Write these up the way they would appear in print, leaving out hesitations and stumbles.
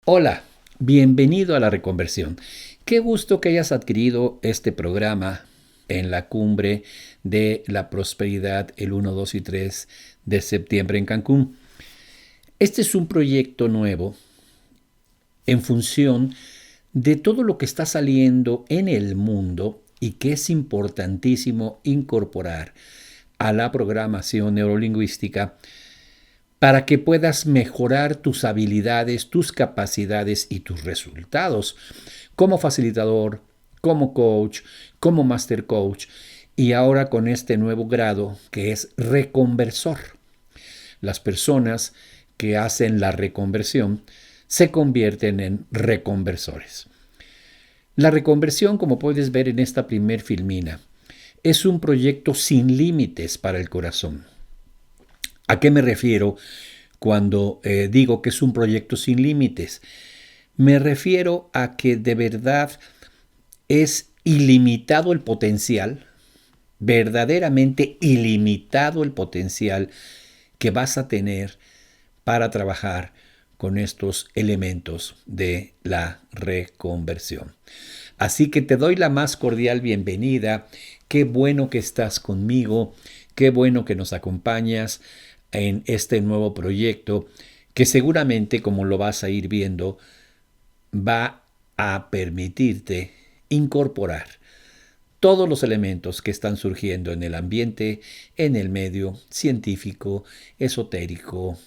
Hola, bienvenido a la reconversión. Qué gusto que hayas adquirido este programa en la cumbre de la prosperidad el 1, 2 y 3 de septiembre en Cancún. Este es un proyecto nuevo en función de todo lo que está saliendo en el mundo y que es importantísimo incorporar a la programación neurolingüística para que puedas mejorar tus habilidades, tus capacidades y tus resultados como facilitador, como coach, como master coach y ahora con este nuevo grado que es reconversor. Las personas que hacen la reconversión se convierten en reconversores. La reconversión, como puedes ver en esta primer filmina, es un proyecto sin límites para el corazón. ¿A qué me refiero cuando digo que es un proyecto sin límites? Me refiero a que de verdad es ilimitado el potencial, verdaderamente ilimitado el potencial que vas a tener para trabajar con estos elementos de la reconversión. Así que te doy la más cordial bienvenida. Qué bueno que estás conmigo, qué bueno que nos acompañas en este nuevo proyecto que seguramente, como lo vas a ir viendo, va a permitirte incorporar todos los elementos que están surgiendo en el ambiente, en el medio científico, esotérico,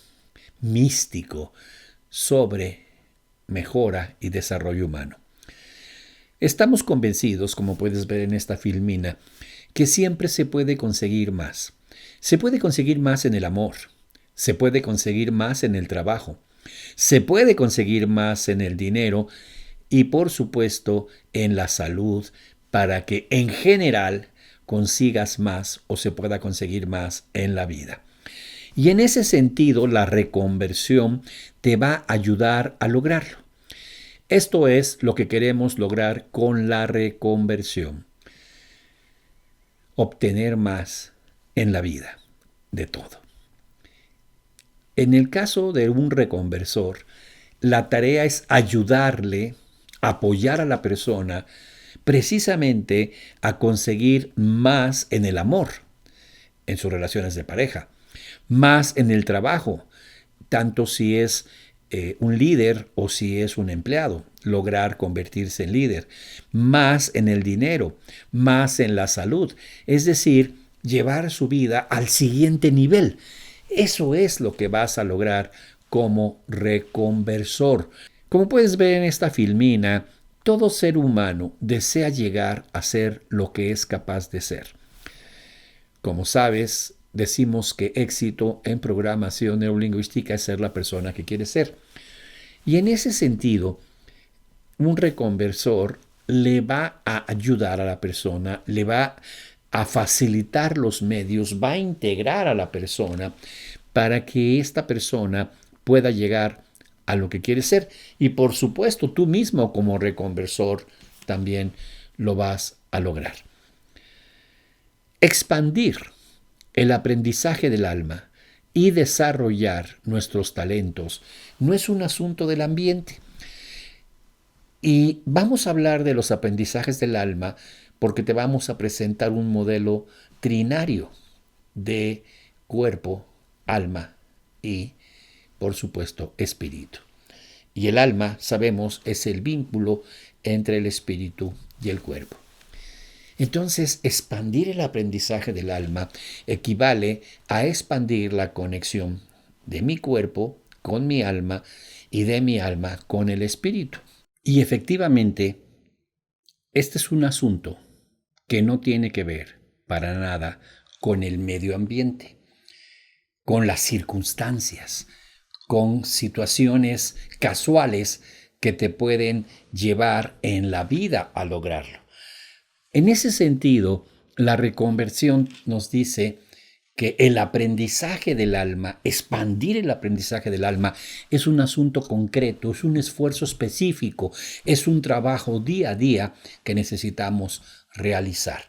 místico, sobre mejora y desarrollo humano. Estamos convencidos, como puedes ver en esta filmina, que siempre se puede conseguir más. Se puede conseguir más en el amor, se puede conseguir más en el trabajo, se puede conseguir más en el dinero y por supuesto en la salud para que en general consigas más o se pueda conseguir más en la vida. Y en ese sentido la reconversión te va a ayudar a lograrlo. Esto es lo que queremos lograr con la reconversión. Obtener más en la vida, de todo. En el caso de un reconversor, la tarea es ayudarle, apoyar a la persona precisamente a conseguir más en el amor, en sus relaciones de pareja, más en el trabajo, tanto si es un líder o si es un empleado, lograr convertirse en líder, más en el dinero, más en la salud, es decir, llevar su vida al siguiente nivel. Eso es lo que vas a lograr como reconversor. Como puedes ver en esta filmina, todo ser humano desea llegar a ser lo que es capaz de ser. Como sabes, decimos que éxito en programación neurolingüística es ser la persona que quieres ser. Y en ese sentido, un reconversor le va a ayudar a la persona, le va a facilitar los medios, va a integrar a la persona para que esta persona pueda llegar a lo que quiere ser. Y por supuesto, tú mismo como reconversor también lo vas a lograr. Expandir el aprendizaje del alma y desarrollar nuestros talentos no es un asunto del ambiente. Y vamos a hablar de los aprendizajes del alma porque te vamos a presentar un modelo trinario de cuerpo, alma y, por supuesto, espíritu. Y el alma, sabemos, es el vínculo entre el espíritu y el cuerpo. Entonces, expandir el aprendizaje del alma equivale a expandir la conexión de mi cuerpo con mi alma y de mi alma con el espíritu. Y efectivamente, este es un asunto que no tiene que ver para nada con el medio ambiente, con las circunstancias, con situaciones casuales que te pueden llevar en la vida a lograrlo. En ese sentido, la reconversión nos dice que el aprendizaje del alma, expandir el aprendizaje del alma, es un asunto concreto, es un esfuerzo específico, es un trabajo día a día que necesitamos realizar.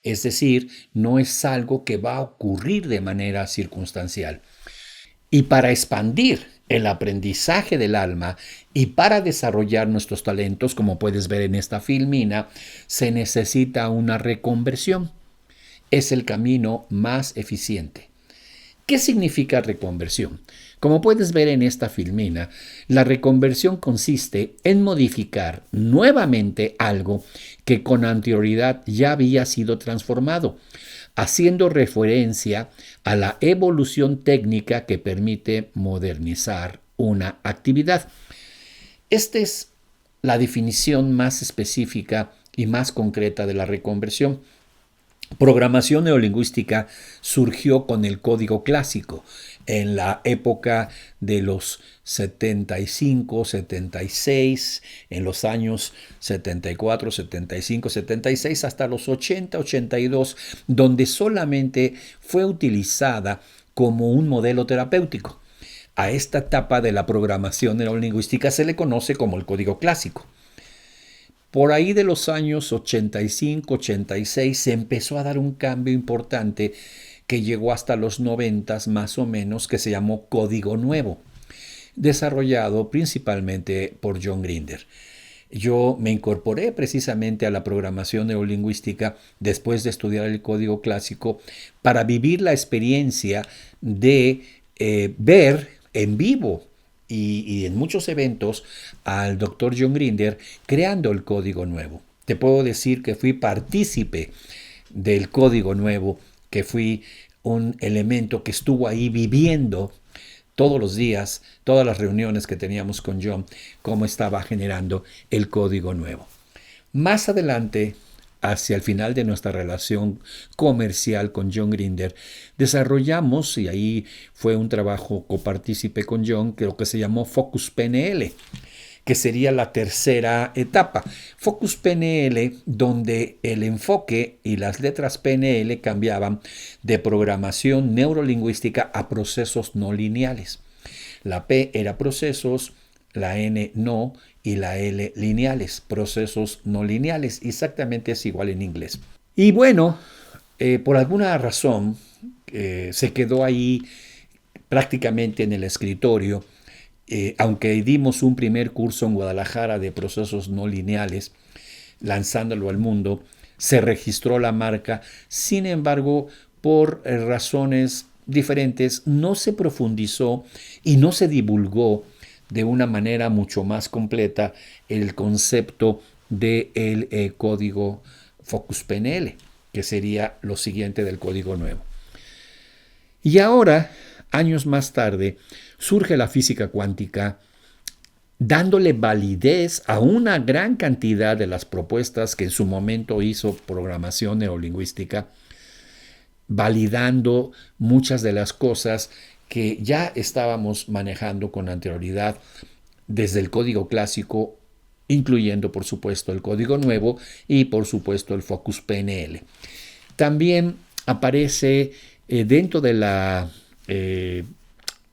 Es decir, no es algo que va a ocurrir de manera circunstancial. Y para expandir el aprendizaje del alma, y para desarrollar nuestros talentos, como puedes ver en esta filmina, se necesita una reconversión. Es el camino más eficiente. ¿Qué significa reconversión? Como puedes ver en esta filmina, la reconversión consiste en modificar nuevamente algo que con anterioridad ya había sido transformado, haciendo referencia a la evolución técnica que permite modernizar una actividad. Esta es la definición más específica y más concreta de la reconversión. Programación neurolingüística surgió con el código clásico en la época de los 75, 76, en los años 74, 75, 76 hasta los 80, 82, donde solamente fue utilizada como un modelo terapéutico. A esta etapa de la programación neurolingüística se le conoce como el código clásico. Por ahí de los años 85, 86 se empezó a dar un cambio importante que llegó hasta los 90 más o menos, que se llamó Código Nuevo, desarrollado principalmente por John Grinder. Yo me incorporé precisamente a la programación neurolingüística después de estudiar el código clásico para vivir la experiencia de ver en vivo y en muchos eventos al doctor John Grinder creando el código nuevo. Te puedo decir que fui partícipe del código nuevo, que fui un elemento que estuvo ahí viviendo todos los días, todas las reuniones que teníamos con John, cómo estaba generando el código nuevo. Más adelante, hacia el final de nuestra relación comercial con John Grinder, desarrollamos, y ahí fue un trabajo copartícipe con John, que lo que se llamó Focus PNL, que sería la tercera etapa. Focus PNL, donde el enfoque y las letras PNL cambiaban de programación neurolingüística a procesos no lineales. La P era procesos, la N no, y la L lineales, procesos no lineales. Exactamente es igual en inglés. Y bueno, por alguna razón se quedó ahí prácticamente en el escritorio. Aunque dimos un primer curso en Guadalajara de procesos no lineales, lanzándolo al mundo, se registró la marca. Sin embargo, por razones diferentes, no se profundizó y no se divulgó de una manera mucho más completa el concepto del código Focus PNL, que sería lo siguiente del código nuevo. Y ahora, años más tarde, surge la física cuántica, dándole validez a una gran cantidad de las propuestas que en su momento hizo programación neurolingüística, validando muchas de las cosas que ya estábamos manejando con anterioridad desde el código clásico, incluyendo por supuesto el código nuevo y por supuesto el Focus PNL. También aparece dentro de la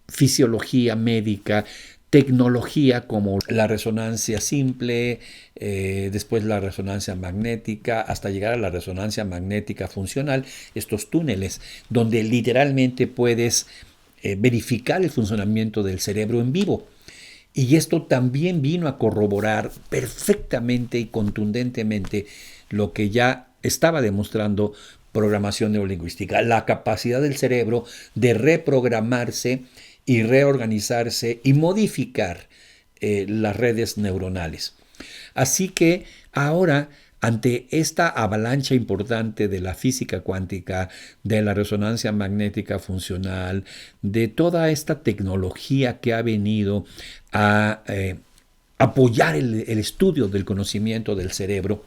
fisiología médica, tecnología como la resonancia simple, después la resonancia magnética, hasta llegar a la resonancia magnética funcional, estos túneles donde literalmente puedes verificar el funcionamiento del cerebro en vivo. Y esto también vino a corroborar perfectamente y contundentemente lo que ya estaba demostrando programación neurolingüística, la capacidad del cerebro de reprogramarse y reorganizarse y modificar las redes neuronales. Así que ahora, ante esta avalancha importante de la física cuántica, de la resonancia magnética funcional, de toda esta tecnología que ha venido a apoyar el estudio del conocimiento del cerebro,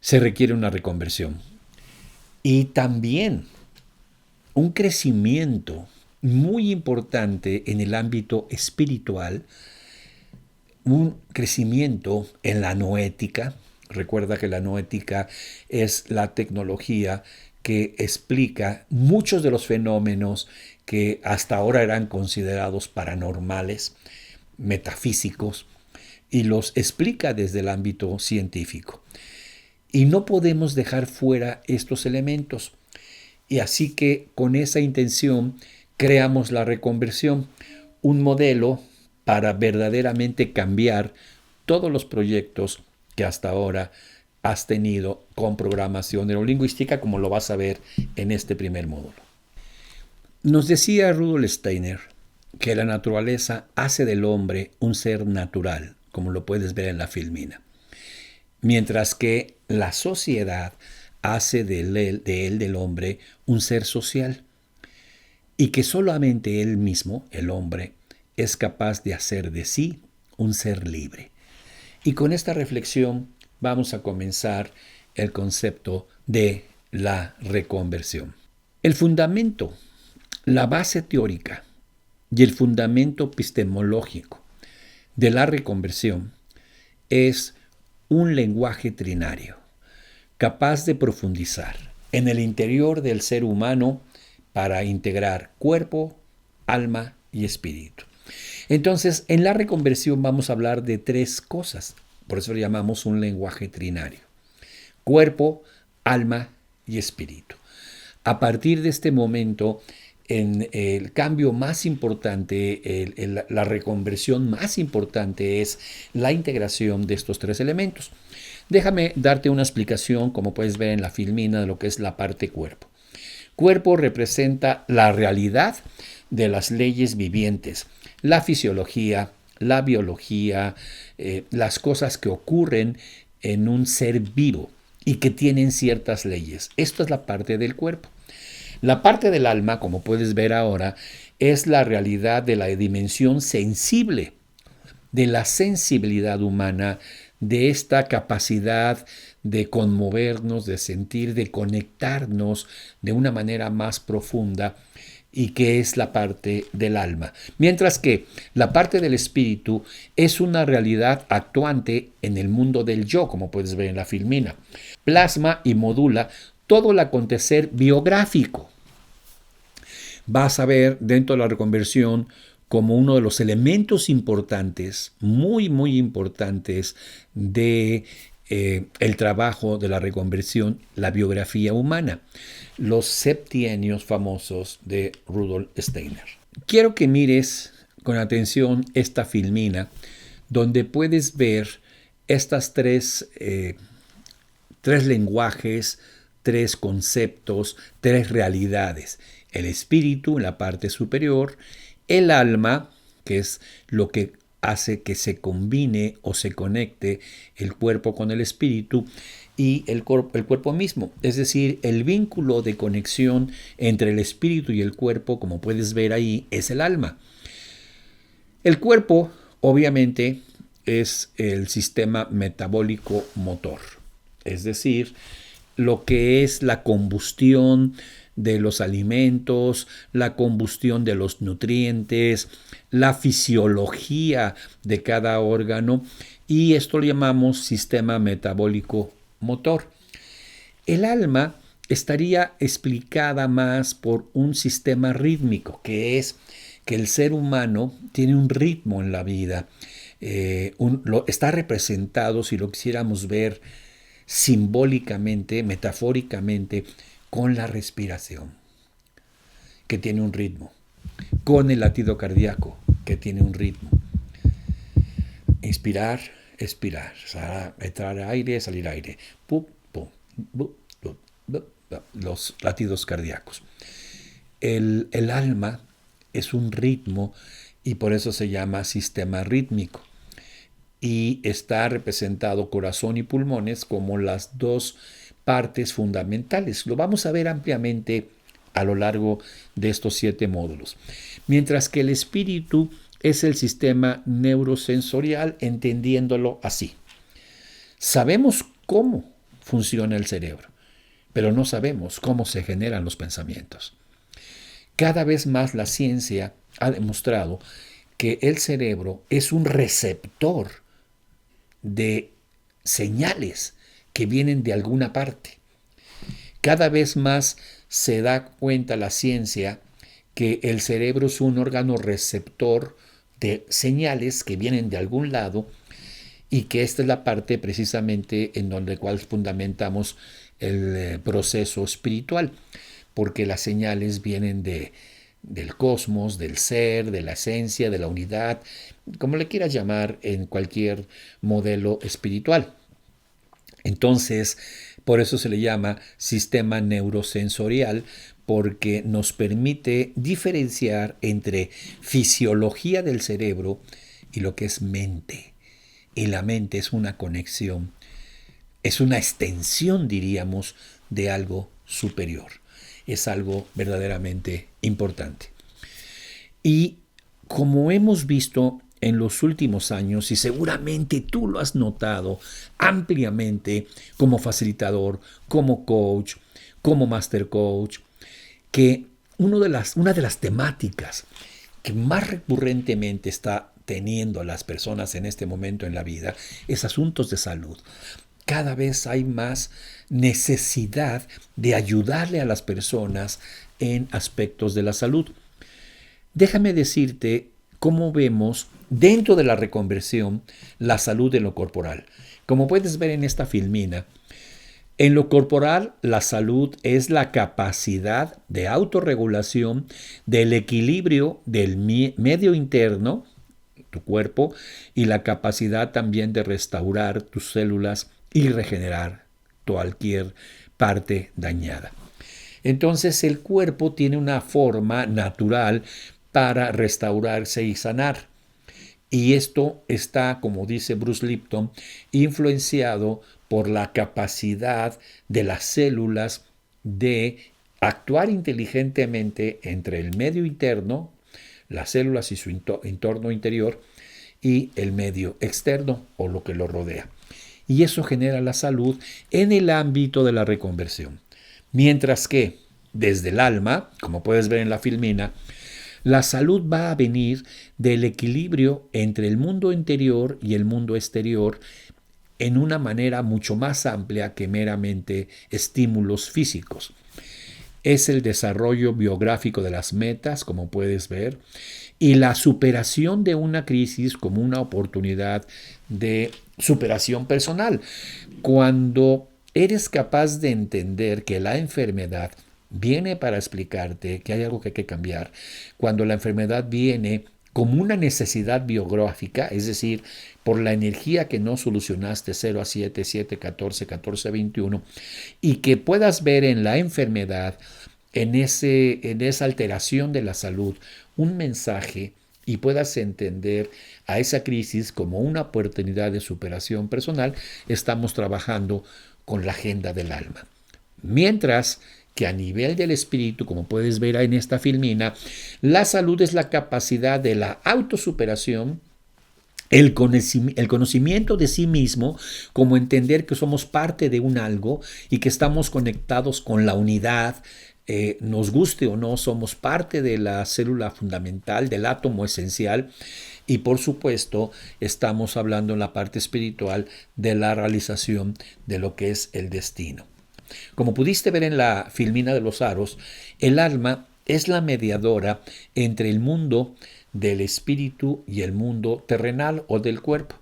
se requiere una reconversión. Y también un crecimiento muy importante en el ámbito espiritual, un crecimiento en la noética. Recuerda que la noética es la tecnología que explica muchos de los fenómenos que hasta ahora eran considerados paranormales, metafísicos, y los explica desde el ámbito científico. Y no podemos dejar fuera estos elementos. Y así que con esa intención creamos la reconversión, un modelo para verdaderamente cambiar todos los proyectos que hasta ahora has tenido con programación neurolingüística, como lo vas a ver en este primer módulo. Nos decía Rudolf Steiner que la naturaleza hace del hombre un ser natural, como lo puedes ver en la filmina, mientras que la sociedad hace de él, del hombre, un ser social, y que solamente él mismo, el hombre, es capaz de hacer de sí un ser libre. Y con esta reflexión vamos a comenzar el concepto de la reconversión. El fundamento, la base teórica y el fundamento epistemológico de la reconversión es un lenguaje trinario, capaz de profundizar en el interior del ser humano para integrar cuerpo, alma y espíritu. Entonces, en la reconversión vamos a hablar de tres cosas, por eso lo llamamos un lenguaje trinario: cuerpo, alma y espíritu. A partir de este momento, en el cambio más importante, la reconversión más importante es la integración de estos tres elementos. Déjame darte una explicación, como puedes ver en la filmina, de lo que es la parte cuerpo. Cuerpo representa la realidad de las leyes vivientes, la fisiología, la biología, las cosas que ocurren en un ser vivo y que tienen ciertas leyes. Esto es la parte del cuerpo. La parte del alma, como puedes ver ahora, es la realidad de la dimensión sensible, de la sensibilidad humana, de esta capacidad de conmovernos, de sentir, de conectarnos de una manera más profunda, y que es la parte del alma. Mientras que la parte del espíritu es una realidad actuante en el mundo del yo, como puedes ver en la filmina. Plasma y modula todo el acontecer biográfico. Vas a ver dentro de la reconversión como uno de los elementos importantes, muy, muy importantes de el trabajo de la reconversión, la biografía humana, los septienios famosos de Rudolf Steiner. Quiero que mires con atención esta filmina, donde puedes ver estas tres lenguajes, tres conceptos, tres realidades: el espíritu en la parte superior, el alma, que es lo que hace que se combine o se conecte el cuerpo con el espíritu, y el cuerpo mismo, es decir, el vínculo de conexión entre el espíritu y el cuerpo, como puedes ver ahí, es el alma. El cuerpo, obviamente, es el sistema metabólico motor, es decir, lo que es la combustión de los alimentos, la combustión de los nutrientes, la fisiología de cada órgano, y esto lo llamamos sistema metabólico motor. El alma estaría explicada más por un sistema rítmico, que es que el ser humano tiene un ritmo en la vida. Está representado, si lo quisiéramos ver simbólicamente, metafóricamente, con la respiración, que tiene un ritmo, con el latido cardíaco, que tiene un ritmo. Inspirar, expirar, entrar aire, salir aire, pum, pum, pum, pum, pum, los latidos cardíacos. El alma es un ritmo y por eso se llama sistema rítmico. Y está representado corazón y pulmones como las dos partes fundamentales. Lo vamos a ver ampliamente a lo largo de estos 7 módulos. Mientras que el espíritu es el sistema neurosensorial, entendiéndolo así. Sabemos cómo funciona el cerebro, pero no sabemos cómo se generan los pensamientos. Cada vez más la ciencia ha demostrado que el cerebro es un receptor de señales que vienen de alguna parte. Cada vez más se da cuenta la ciencia que el cerebro es un órgano receptor de señales que vienen de algún lado, y que esta es la parte precisamente en donde cual fundamentamos el proceso espiritual, porque las señales vienen de del cosmos, del ser, de la esencia, de la unidad, como le quieras llamar en cualquier modelo espiritual. Entonces, por eso se le llama sistema neurosensorial, porque nos permite diferenciar entre fisiología del cerebro y lo que es mente. Y la mente es una conexión, es una extensión, diríamos, de algo superior. Es algo verdaderamente importante. Y como hemos visto en los últimos años, y seguramente tú lo has notado ampliamente como facilitador, como coach, como master coach, que una de las temáticas que más recurrentemente está teniendo a las personas en este momento en la vida es asuntos de salud. Cada vez hay más necesidad de ayudarle a las personas en aspectos de la salud. Déjame decirte cómo vemos dentro de la reconversión la salud en lo corporal. Como puedes ver en esta filmina, en lo corporal la salud es la capacidad de autorregulación del equilibrio del medio interno, tu cuerpo, y la capacidad también de restaurar tus células y regenerar cualquier parte dañada. Entonces el cuerpo tiene una forma natural para restaurarse y sanar. Y esto está, como dice Bruce Lipton, influenciado por la capacidad de las células de actuar inteligentemente entre el medio interno, las células y su entorno interior, y el medio externo o lo que lo rodea. Y eso genera la salud en el ámbito de la reconversión. Mientras que desde el alma, como puedes ver en la filmina, la salud va a venir del equilibrio entre el mundo interior y el mundo exterior en una manera mucho más amplia que meramente estímulos físicos. Es el desarrollo biográfico de las metas, como puedes ver, y la superación de una crisis como una oportunidad de superación personal. Cuando eres capaz de entender que la enfermedad viene para explicarte que hay algo que hay que cambiar, cuando la enfermedad viene como una necesidad biográfica, es decir, por la energía que no solucionaste 0 a 7, 7, 14, 14 a 21, y que puedas ver en la enfermedad, en esa alteración de la salud, un mensaje y puedas entender a esa crisis como una oportunidad de superación personal, estamos trabajando con la agenda del alma. Mientras que a nivel del espíritu, como puedes ver en esta filmina, la salud es la capacidad de la autosuperación, el conocimiento de sí mismo, como entender que somos parte de un algo y que estamos conectados con la unidad, nos guste o no, somos parte de la célula fundamental, del átomo esencial, y por supuesto estamos hablando en la parte espiritual de la realización de lo que es el destino. Como pudiste ver en la filmina de los aros, el alma es la mediadora entre el mundo del espíritu y el mundo terrenal o del cuerpo.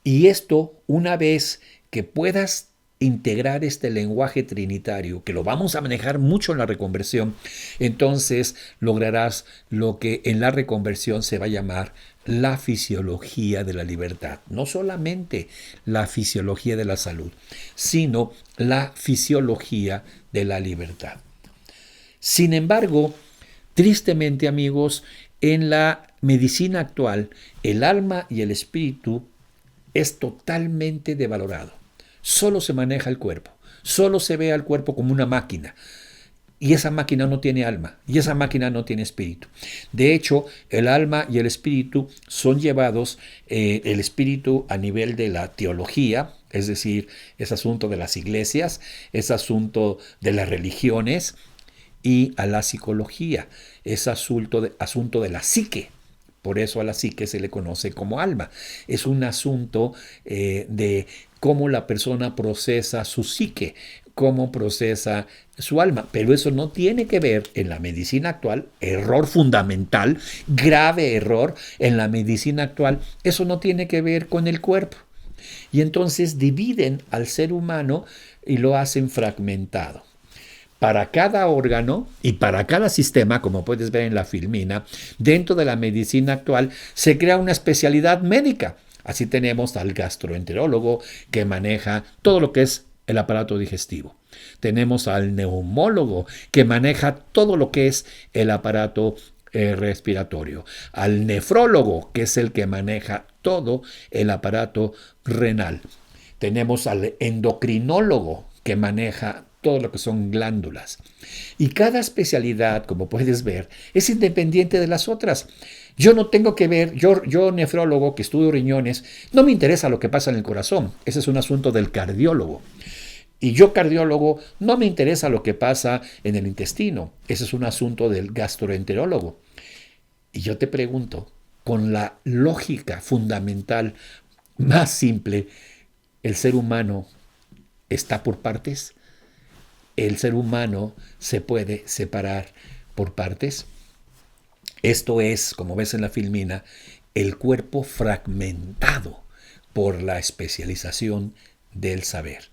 Y esto, una vez que puedas integrar este lenguaje trinitario, que lo vamos a manejar mucho en la reconversión, entonces lograrás lo que en la reconversión se va a llamar la fisiología de la libertad. No solamente la fisiología de la salud, sino la fisiología de la libertad. Sin embargo, tristemente, amigos, en la medicina actual, el alma y el espíritu es totalmente devalorado. Solo se maneja el cuerpo, solo se ve al cuerpo como una máquina. Y esa máquina no tiene alma, y esa máquina no tiene espíritu. De hecho, el alma y el espíritu son llevados, el espíritu a nivel de la teología, es decir, es asunto de las iglesias, es asunto de las religiones, y a la psicología, es asunto de la psique. Por eso a la psique se le conoce como alma. Es un asunto de cómo la persona procesa su psique, cómo procesa su alma. Pero eso no tiene que ver en la medicina actual, error fundamental, grave error en la medicina actual, eso no tiene que ver con el cuerpo. Y entonces dividen al ser humano y lo hacen fragmentado. Para cada órgano y para cada sistema, como puedes ver en la filmina, dentro de la medicina actual se crea una especialidad médica. Así tenemos al gastroenterólogo que maneja todo lo que es el aparato digestivo. Tenemos al neumólogo que maneja todo lo que es el aparato respiratorio. Al nefrólogo, que es el que maneja todo el aparato renal. Tenemos al endocrinólogo que maneja todo lo que son glándulas. Y cada especialidad, como puedes ver, es independiente de las otras. Yo no tengo que ver, yo nefrólogo que estudio riñones, no me interesa lo que pasa en el corazón. Ese es un asunto del cardiólogo. Y yo, cardiólogo, no me interesa lo que pasa en el intestino. Ese es un asunto del gastroenterólogo. Y yo te pregunto, con la lógica fundamental más simple, ¿el ser humano está por partes? ¿El ser humano se puede separar por partes? Esto es, como ves en la filmina, el cuerpo fragmentado por la especialización del saber.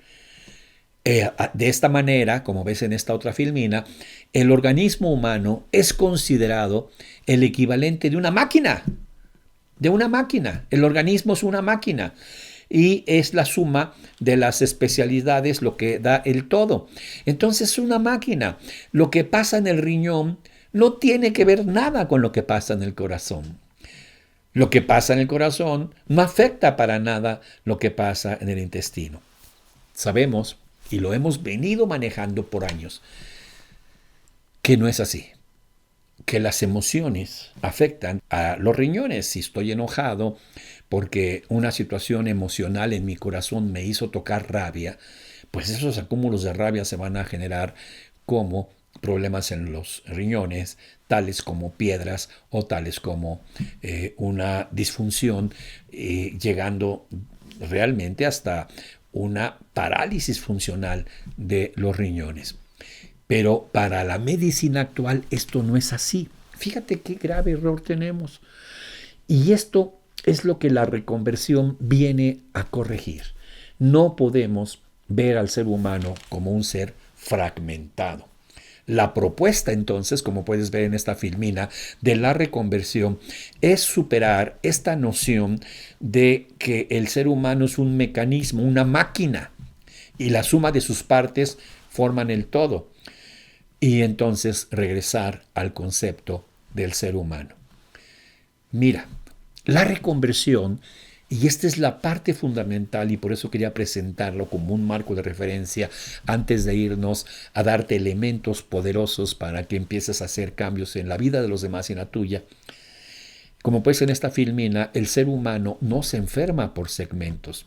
De esta manera, como ves en esta otra filmina, el organismo humano es considerado el equivalente de una máquina. De una máquina. El organismo es una máquina. Y es la suma de las especialidades lo que da el todo. Entonces es una máquina. Lo que pasa en el riñón no tiene que ver nada con lo que pasa en el corazón. Lo que pasa en el corazón no afecta para nada lo que pasa en el intestino. Sabemos, y lo hemos venido manejando por años, que no es así. Que las emociones afectan a los riñones. Si estoy enojado porque una situación emocional en mi corazón me hizo tocar rabia, pues esos acúmulos de rabia se van a generar como problemas en los riñones, tales como piedras o tales como una disfunción, llegando realmente hasta una parálisis funcional de los riñones. Pero para la medicina actual esto no es así. Fíjate qué grave error tenemos. Y esto es lo que la reconversión viene a corregir. No podemos ver al ser humano como un ser fragmentado. La propuesta entonces, como puedes ver en esta filmina, de la reconversión es superar esta noción de que el ser humano es un mecanismo, una máquina, y la suma de sus partes forman el todo. Y entonces regresar al concepto del ser humano. Mira, la reconversión, y esta es la parte fundamental y por eso quería presentarlo como un marco de referencia antes de irnos a darte elementos poderosos para que empieces a hacer cambios en la vida de los demás y en la tuya. Como pues en esta filmina, el ser humano no se enferma por segmentos.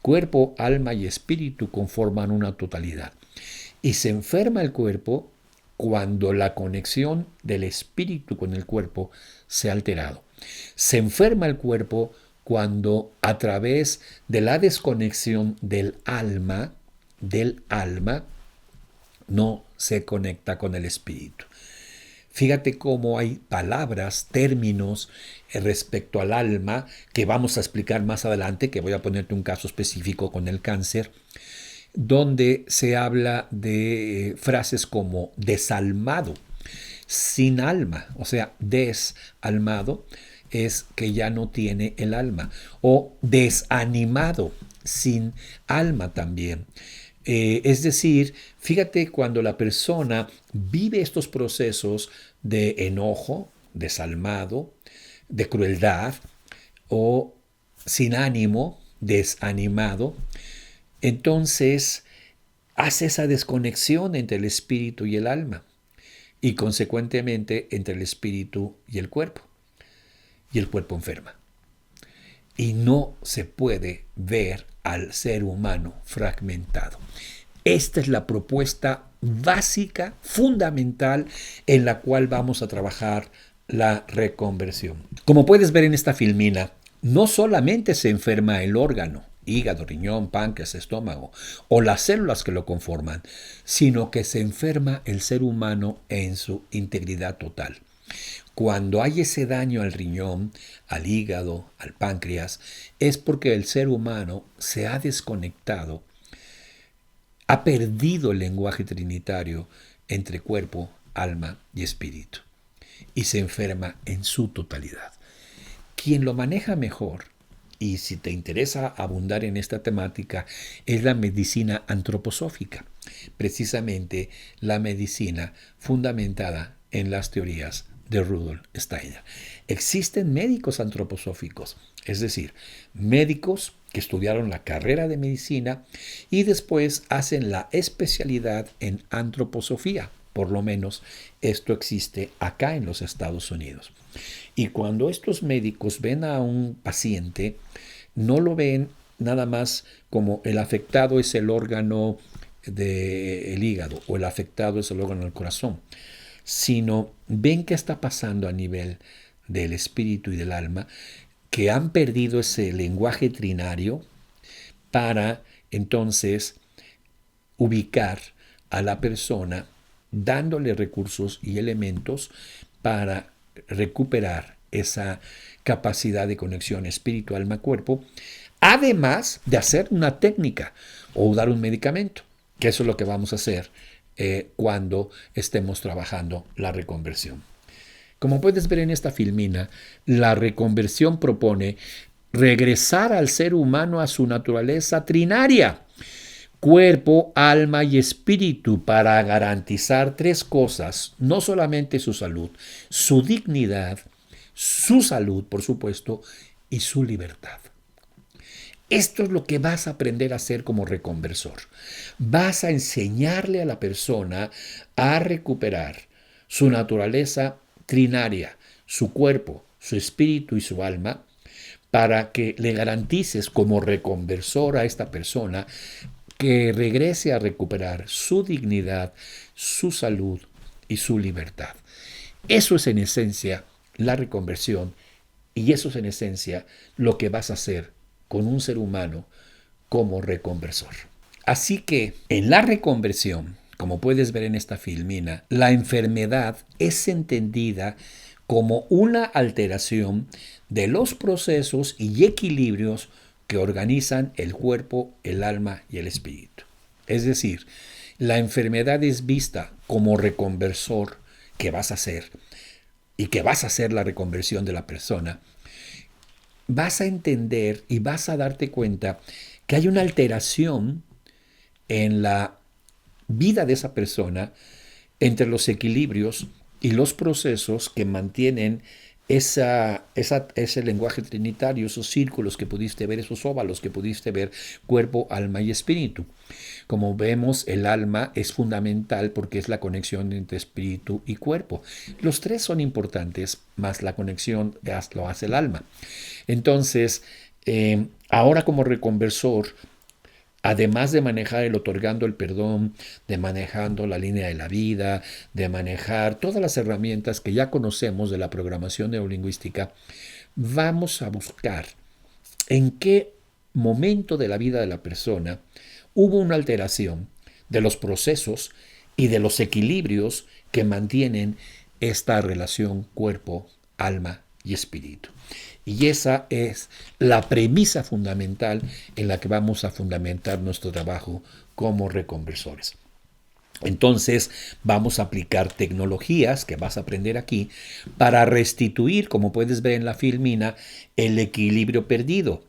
Cuerpo, alma y espíritu conforman una totalidad. Y se enferma el cuerpo cuando la conexión del espíritu con el cuerpo se ha alterado. Se enferma el cuerpo cuando a través de la desconexión del alma, no se conecta con el espíritu. Fíjate cómo hay palabras, términos respecto al alma que vamos a explicar más adelante, que voy a ponerte un caso específico con el cáncer, donde se habla de frases como desalmado, sin alma, o sea, desalmado es que ya no tiene el alma, o desanimado, sin alma también. Es decir, fíjate cuando la persona vive estos procesos de enojo, desalmado, de crueldad o sin ánimo, desanimado, entonces hace esa desconexión entre el espíritu y el alma y consecuentemente entre el espíritu y el cuerpo enferma. Y no se puede ver al ser humano fragmentado. Esta es la propuesta básica, fundamental, en la cual vamos a trabajar la reconversión. Como puedes ver en esta filmina, no solamente se enferma el órgano, hígado, riñón, páncreas, estómago, o las células que lo conforman, sino que se enferma el ser humano en su integridad total. Cuando hay ese daño al riñón, al hígado, al páncreas, es porque el ser humano se ha desconectado ha perdido el lenguaje trinitario entre cuerpo, alma y espíritu y se enferma en su totalidad. Quien lo maneja mejor, y si te interesa abundar en esta temática, es la medicina antroposófica, precisamente la medicina fundamentada en las teorías de Rudolf Steiner. Existen médicos antroposóficos, es decir, médicos que estudiaron la carrera de medicina y después hacen la especialidad en antroposofía. Por lo menos esto existe acá en los Estados Unidos. Y cuando estos médicos ven a un paciente, no lo ven nada más como el afectado es el órgano del hígado o el afectado es el órgano del corazón, sino ven qué está pasando a nivel del espíritu y del alma, que han perdido ese lenguaje trinario para entonces ubicar a la persona dándole recursos y elementos para recuperar esa capacidad de conexión espíritu, alma, cuerpo, además de hacer una técnica o dar un medicamento, que eso es lo que vamos a hacer cuando estemos trabajando la reconversión. Como puedes ver en esta filmina, la reconversión propone regresar al ser humano a su naturaleza trinaria, cuerpo, alma y espíritu, para garantizar tres cosas: no solamente su salud, su dignidad, su salud, por supuesto, y su libertad. Esto es lo que vas a aprender a hacer como reconversor. Vas a enseñarle a la persona a recuperar su naturaleza trinaria, su cuerpo, su espíritu y su alma, para que le garantices como reconversor a esta persona que regrese a recuperar su dignidad, su salud y su libertad. Eso es en esencia la reconversión y eso es en esencia lo que vas a hacer con un ser humano como reconversor. Así que en la reconversión, como puedes ver en esta filmina, la enfermedad es entendida como una alteración de los procesos y equilibrios que organizan el cuerpo, el alma y el espíritu. Es decir, la enfermedad es vista como reconversor que vas a hacer y que vas a hacer la reconversión de la persona. Vas a entender y vas a darte cuenta que hay una alteración en la vida de esa persona entre los equilibrios y los procesos que mantienen ese lenguaje trinitario, esos círculos que pudiste ver, esos óvalos que pudiste ver, cuerpo, alma y espíritu. Como vemos, el alma es fundamental porque es la conexión entre espíritu y cuerpo. Los tres son importantes, más la conexión lo hace el alma. Entonces, ahora como reconversor, además de manejar el otorgando el perdón, de manejando la línea de la vida, de manejar todas las herramientas que ya conocemos de la programación neurolingüística, vamos a buscar en qué momento de la vida de la persona hubo una alteración de los procesos y de los equilibrios que mantienen esta relación cuerpo, alma y espíritu. Y esa es la premisa fundamental en la que vamos a fundamentar nuestro trabajo como reconversores. Entonces vamos a aplicar tecnologías que vas a aprender aquí para restituir, como puedes ver en la filmina, el equilibrio perdido.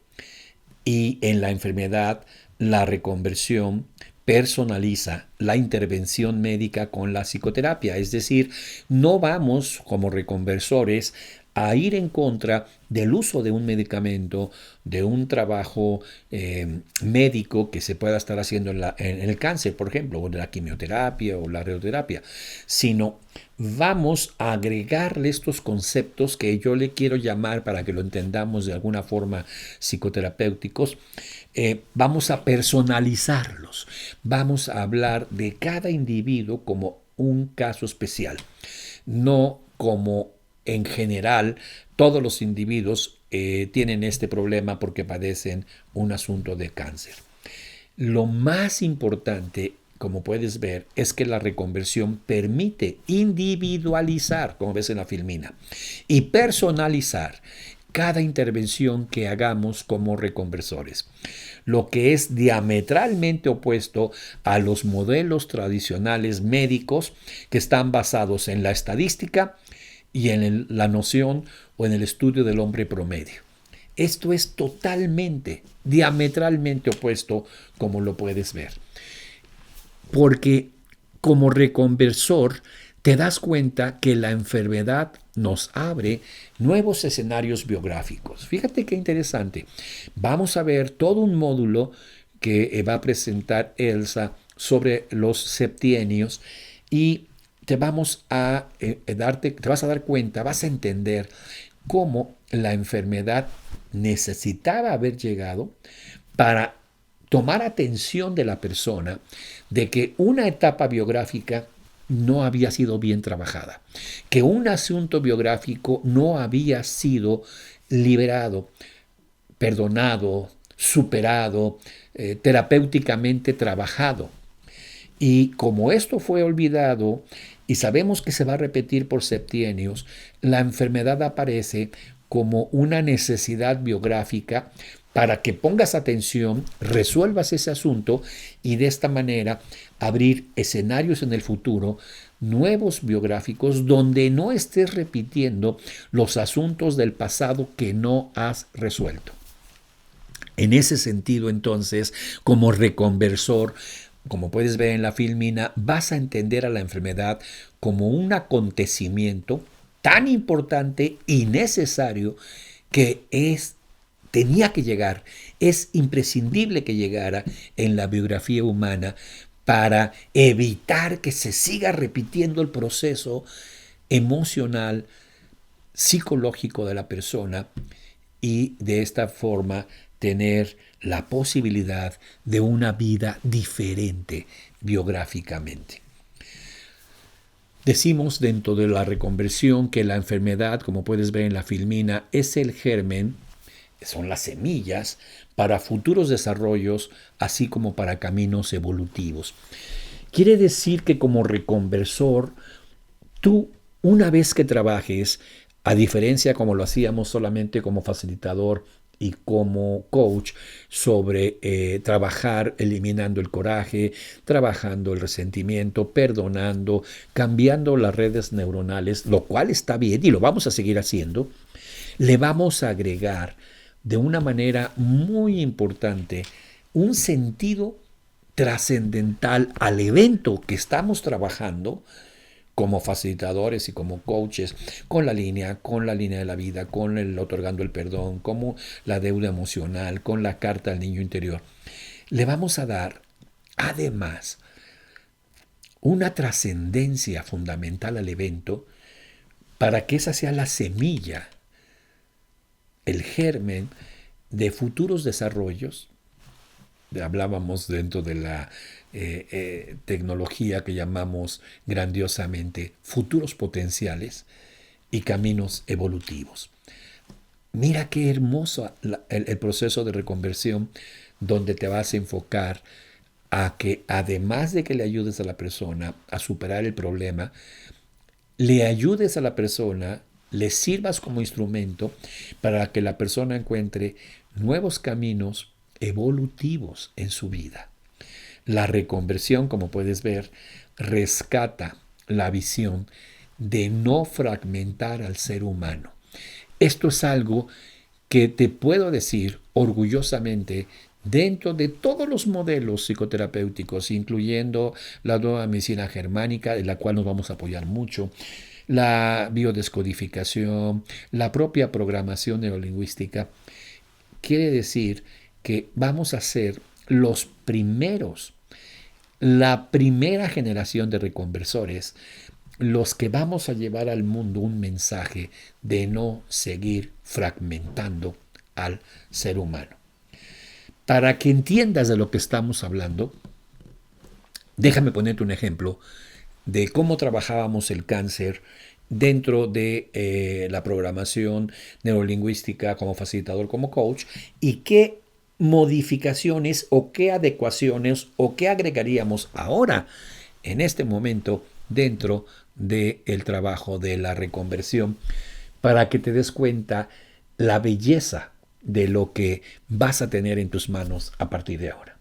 Y en la enfermedad, la reconversión personaliza la intervención médica con la psicoterapia. Es decir, no vamos como reconversores a ir en contra del uso de un medicamento, de un trabajo médico que se pueda estar haciendo en el cáncer, por ejemplo, o de la quimioterapia o la radioterapia, sino vamos a agregarle estos conceptos que yo le quiero llamar, para que lo entendamos de alguna forma, psicoterapéuticos. Vamos a personalizarlos, vamos a hablar de cada individuo como un caso especial, no como en general todos los individuos tienen este problema porque padecen un asunto de cáncer. Lo más importante, como puedes ver, es que la reconversión permite individualizar, como ves en la filmina, y personalizar cada intervención que hagamos como reconversores, lo que es diametralmente opuesto a los modelos tradicionales médicos que están basados en la estadística y en la noción o en el estudio del hombre promedio. Esto es totalmente, diametralmente opuesto, como lo puedes ver. Porque como reconversor te das cuenta que la enfermedad nos abre nuevos escenarios biográficos. Fíjate qué interesante. Vamos a ver todo un módulo que va a presentar Elsa sobre los septienios y te vas a dar cuenta, vas a entender cómo la enfermedad necesitaba haber llegado para tomar atención de la persona de que una etapa biográfica no había sido bien trabajada, que un asunto biográfico no había sido liberado, perdonado, superado, terapéuticamente trabajado. Y como esto fue olvidado y sabemos que se va a repetir por septienios, la enfermedad aparece como una necesidad biográfica para que pongas atención, resuelvas ese asunto y de esta manera abrir escenarios en el futuro, nuevos biográficos, donde no estés repitiendo los asuntos del pasado que no has resuelto. En ese sentido, entonces, como reconversor, como puedes ver en la filmina, vas a entender a la enfermedad como un acontecimiento tan importante y necesario que tenía que llegar, es imprescindible que llegara en la biografía humana para evitar que se siga repitiendo el proceso emocional, psicológico de la persona y de esta forma tener la posibilidad de una vida diferente biográficamente. Decimos dentro de la reconversión que la enfermedad, como puedes ver en la filmina, es el germen, son las semillas para futuros desarrollos, así como para caminos evolutivos. Quiere decir que como reconversor, tú, una vez que trabajes, a diferencia como lo hacíamos solamente como facilitador y como coach, sobre trabajar eliminando el coraje, trabajando el resentimiento, perdonando, cambiando las redes neuronales, lo cual está bien y lo vamos a seguir haciendo, le vamos a agregar de una manera muy importante un sentido trascendental al evento que estamos trabajando como facilitadores y como coaches, con la línea de la vida, con el otorgando el perdón, como la deuda emocional, con la carta al niño interior. Le vamos a dar, además, una trascendencia fundamental al evento para que esa sea la semilla, el germen de futuros desarrollos. Hablábamos dentro de la tecnología que llamamos grandiosamente futuros potenciales y caminos evolutivos. Mira qué hermoso el proceso de reconversión, donde te vas a enfocar a que además de que le ayudes a la persona a superar el problema, le ayudes a la persona, le sirvas como instrumento para que la persona encuentre nuevos caminos evolutivos en su vida. La reconversión, como puedes ver, rescata la visión de no fragmentar al ser humano. Esto es algo que te puedo decir orgullosamente dentro de todos los modelos psicoterapéuticos, incluyendo la nueva medicina germánica, en la cual nos vamos a apoyar mucho, la biodescodificación, la propia programación neurolingüística. Quiere decir que vamos a ser los primeros, la primera generación de reconversores, los que vamos a llevar al mundo un mensaje de no seguir fragmentando al ser humano. Para que entiendas de lo que estamos hablando, déjame ponerte un ejemplo de cómo trabajábamos el cáncer dentro de la programación neurolingüística como facilitador, como coach, y qué modificaciones o qué adecuaciones o qué agregaríamos ahora, en este momento, dentro del trabajo de la reconversión, para que te des cuenta la belleza de lo que vas a tener en tus manos a partir de ahora.